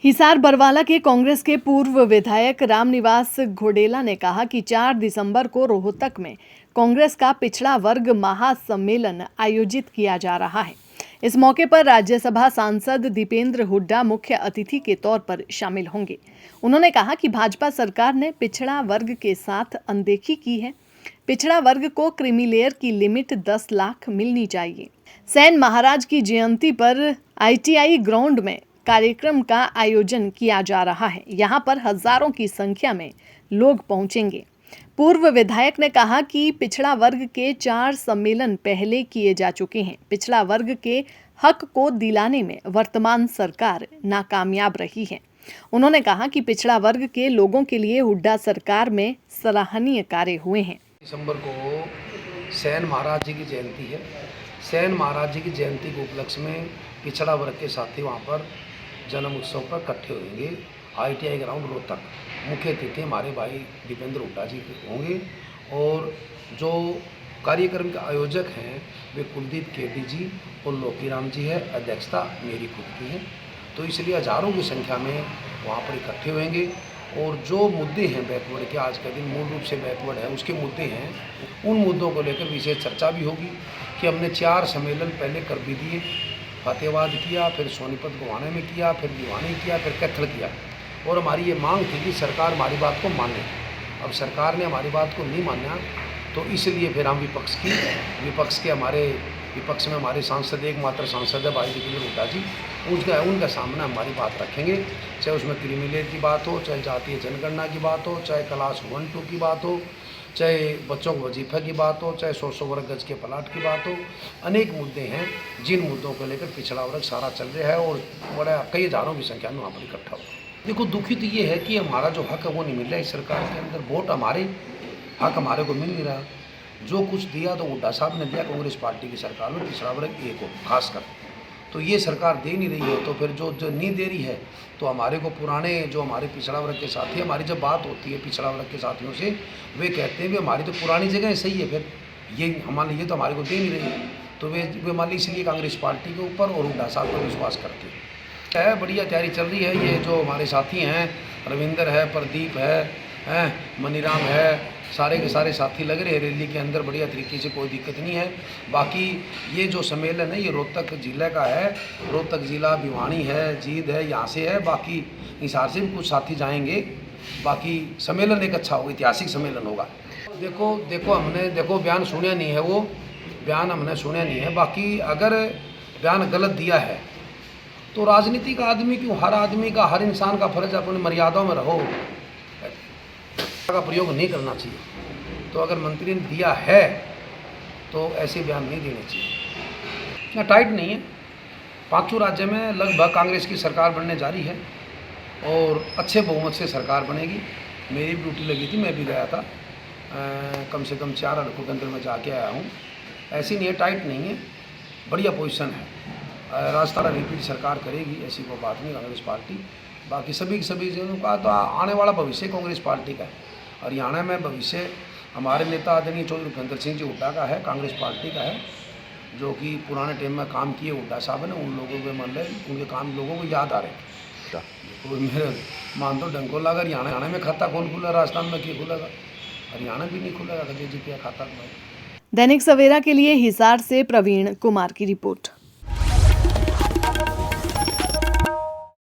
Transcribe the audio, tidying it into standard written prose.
हिसार बरवाला के कांग्रेस के पूर्व विधायक रामनिवास घोडेला ने कहा कि 4 दिसंबर को रोहतक में कांग्रेस का पिछड़ा वर्ग महासम्मेलन आयोजित किया जा रहा है। इस मौके पर राज्यसभा सांसद दीपेंद्र हुड्डा मुख्य अतिथि के तौर पर शामिल होंगे। उन्होंने कहा कि भाजपा सरकार ने पिछड़ा वर्ग के साथ अनदेखी की है। पिछड़ा वर्ग को क्रीमीलेयर की लिमिट 10 लाख मिलनी चाहिए। सेन महाराज की जयंती पर ITI ग्राउंड में कार्यक्रम का आयोजन किया जा रहा है। यहां पर हजारों की संख्या में लोग पहुंचेंगे। पूर्व विधायक ने कहा कि पिछड़ा वर्ग के 4 सम्मेलन पहले किए जा चुके हैं। पिछड़ा वर्ग के हक को दिलाने में वर्तमान सरकार नाकामयाब रही है। उन्होंने कहा कि पिछड़ा वर्ग के लोगों के लिए हुड्डा सरकार में सराहनीय कार्य हुए हैं। दिसंबर को सेन महाराज जी की जयंती है। सेन महाराज जी की जयंती के उपलक्ष्य में पिछड़ा वर्ग के साथी वहाँ पर जन्म उत्सव पर इकट्ठे होंगे। ITI ground Rohtak. मुख्य अतिथि हमारे भाई दीपेंद्र हुड्डा जी होंगे और जो कार्यक्रम के आयोजक हैं वे कुलदीप KD जी और लोकीराम जी है। अध्यक्षता मेरी खुद की है। तो इसलिए हजारों की संख्या में वहाँ पर इकट्ठे होंगे और जो मुद्दे हैं बैकवर्ड के, आज का दिन मूल रूप से बैकवर्ड है, उसके मुद्दे हैं, उन मुद्दों को लेकर विशेष चर्चा भी होगी कि हमने 4 सम्मेलन पहले कर भी दिए। फतेहाबाद किया, फिर सोनीपत गोवाने में किया, फिर भिवानी किया, फिर कैथल किया और हमारी ये मांग थी कि सरकार हमारी बात को माने। अब सरकार ने हमारी बात को नहीं माना तो इसलिए फिर हम विपक्ष में हमारे सांसद, एकमात्र सांसद है भाई दीपेंद्र हुड्डा जी, उनके सामने हमारी बात रखेंगे। चाहे उसमें क्रीमीलेयर की बात हो, चाहे जातीय जनगणना की बात हो, चाहे क्लास 1-2 की बात हो, चाहे बच्चों को वजीफा की बात हो, चाहे 100 वर्ग गज के प्लाट की बात हो। अनेक मुद्दे हैं जिन मुद्दों को लेकर पिछड़ा वर्ग सारा चल रहा है और बड़ा कई हजारों की संख्या में वहाँ पर इकट्ठा हुआ। देखो, दुखी तो ये है कि हमारा जो हक है वो नहीं मिल रहा है। इस सरकार के अंदर वोट हक हमारे को मिल नहीं रहा। जो कुछ दिया तो हुड्डा साहब ने दिया कांग्रेस पार्टी की सरकार में पिछड़ा वर्ग एक को खासकर, तो ये सरकार दे नहीं रही है। तो फिर जो नहीं दे रही है तो हमारे को पुराने जो हमारे पिछड़ा वर्ग के साथी, हमारी जब बात होती है पिछड़ा वर्ग के साथियों से, वे कहते हैं कि हमारी तो पुरानी जगह सही है, फिर ये ये तो हमारे को दे नहीं रही है। तो वे मान ली इसलिए कांग्रेस पार्टी के ऊपर और हुड्डा साहब पर विश्वास करते हैं। बढ़िया तैयारी चल रही है। ये जो हमारे साथी हैं, रविंदर है, प्रदीप है, मनीराम है, सारे के सारे साथी लग रहे हैं रैली के अंदर। बढ़िया तरीके से, कोई दिक्कत नहीं है। बाकी ये जो सम्मेलन है ये रोहतक जिले का है। रोहतक जिला, भिवानी है, जींद है, यहाँ से है। बाकी हिसार से भी कुछ साथी जाएंगे। बाकी सम्मेलन एक अच्छा होगा, ऐतिहासिक सम्मेलन होगा। देखो हमने बयान सुना नहीं है, वो बयान हमने सुना नहीं है। बाकी अगर बयान गलत दिया है तो राजनीतिक आदमी क्यों, हर आदमी का, हर इंसान का फर्ज अपनी मर्यादाओं में रहो, का प्रयोग नहीं करना चाहिए। तो अगर मंत्री ने दिया है तो ऐसे बयान नहीं देने चाहिए। ना टाइट नहीं है। 5 राज्य में लगभग कांग्रेस की सरकार बनने जा रही है और अच्छे बहुमत से सरकार बनेगी। मेरी भी ड्यूटी लगी थी, मैं भी गया था। कम से कम 4 हल्कों के अंदर मैं जाके आया हूँ। ऐसी नहीं है, टाइट नहीं है, बढ़िया पोजीशन है। राजस्थान रिपीट सरकार करेगी, ऐसी कोई बात नहीं कांग्रेस पार्टी। बाकी सभी जनों का तो आने वाला भविष्य कांग्रेस पार्टी का है। हरियाणा में भविष्य हमारे नेता आदरणीय चौधरी भूपेंद्र सिंह जी हुड्डा का है, कांग्रेस पार्टी का है, जो कि पुराने टाइम में काम किए हुड्डा साहब ने। उन लोगों के मतलब उनके काम लोगों को याद आ रहे हैं। तो मेरे मान दो डंको लगा, हरियाणा में खाता कौन खुला, राजस्थान में क्या खुलेगा? हरियाणा भी नहीं खुलेगा, जी खाता। दैनिक सवेरा के लिए हिसार से प्रवीण कुमार की रिपोर्ट।